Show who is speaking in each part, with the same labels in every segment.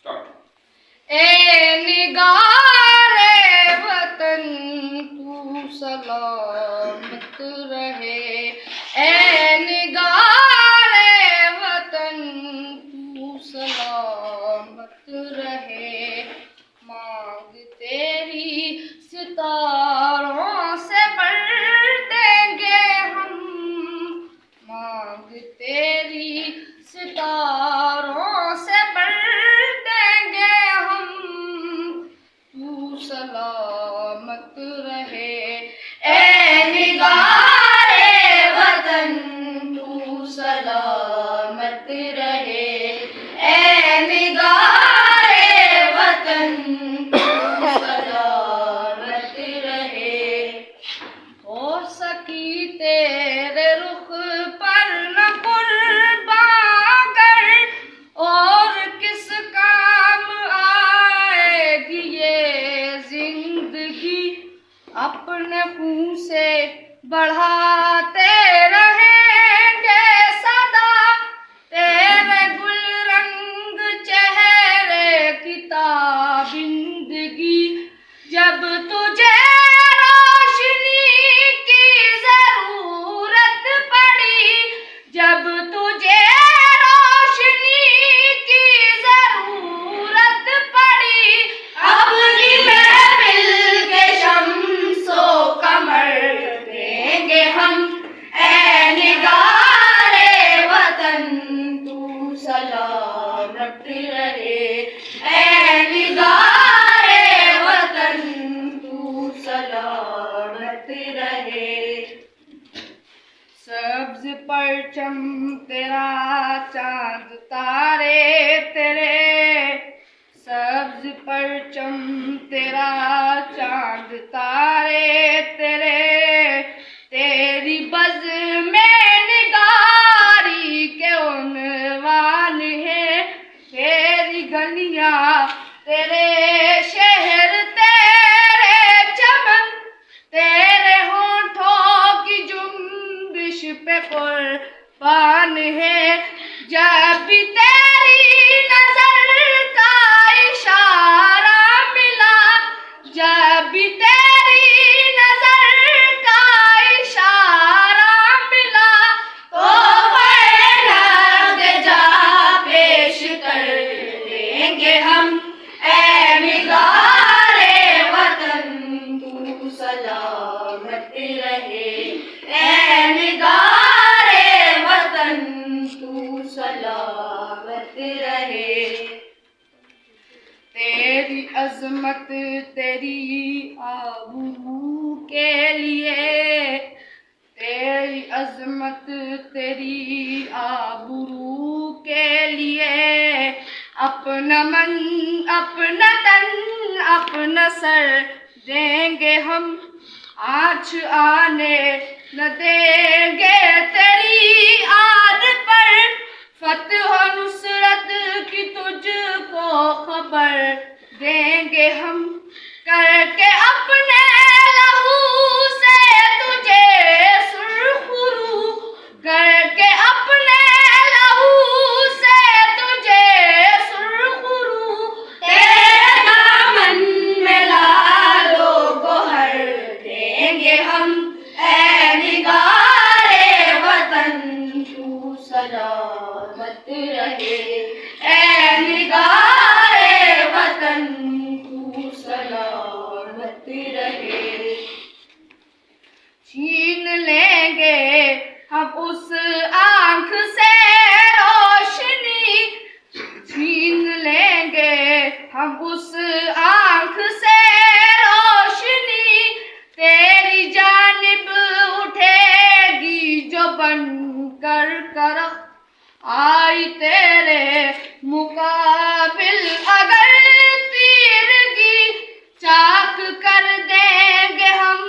Speaker 1: ए निगारे वतन तू सलामत रहे, ए निगारे वतन तू सलामत रहे। मांग तेरी सितारों से बढ़ देंगे हम, मांग तेरी सितारों से बढ़ देंगे हम, तू सलामत रहे। ए निगारे वतन तू सलामत रहे, ए निगारे वतन तू सलामत रहे। हो सकी तेरे रुख पर न कुर्बान कर, और किस काम आएगी ये जिंदगी। अपने खून से बढ़ाते रहेंगे सदा तेरे गुलरंग चेहरे की ताबिंदगी। जब तुझे रोशनी की जरूरत पड़ी, जब तुझे रोशनी की जरूरत पड़ी, अपनी महफिल के शम्सो कमर देंगे हम। ए निगारे वतन तू सलामत रहे, ए निगारे वतन तू सलामत रहे। सब्ज परचम तेरा चांद तारे तेरे, सब्ज परचम तेरा चांद तारे तेरे। तेरी बज़ में निगारी के उन्वान है, तेरी गलियां तेरे शहर तेरे चमन, तेरे होठों की जुम्बिश पे कुर्बान है। जब भी तेरी नजर का इशारा मिला, जब भी तेरी नजर का इशारा मिला, तो फरियाद जा पेश कर देंगे हम। ए निगारे वतन तू सलामत रहे, ए निगारे वतन तू सलामत रहे। तेरी अजमत तेरी आबरू के लिए, तेरी अजमत तेरी आबरू के लिए, अपना मन अपना तन अपना सर देंगे हम। आँच आने न देंगे तेरी आन पर, फतह नुसरत की तुझको खबर देंगे हम। करके अपने लहू से तुझे सुरखरू, करके अपने लहू से तुझे सुरखरू। तेरे दामन में लालों को हर देंगे हम। ए निगारे वतन तू सलामत रहे, ए निगारे वतन तू सलामत रहे। छीन लेंगे हम उस आँख से रोशनी, छीन लेंगे हम उस आँख से रोशनी। तेरी जानिब उठेगी जो बनकर करख, आई तेरे मुकाबिल अगर तीरगी, चाक कर देंगे हम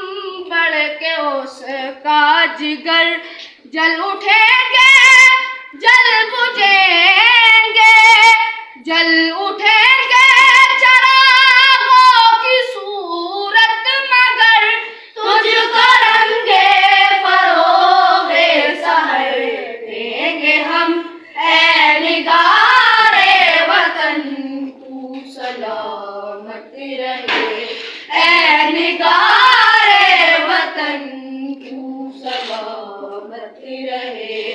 Speaker 1: बढ़ के उसका जिगर। जल उठेंगे जल बुझेंगे, जल उठेंगे चरागों की सूरत, मगर तुझको रंगे फरोगे सहर देंगे हम। ए निगारे वतन रहे।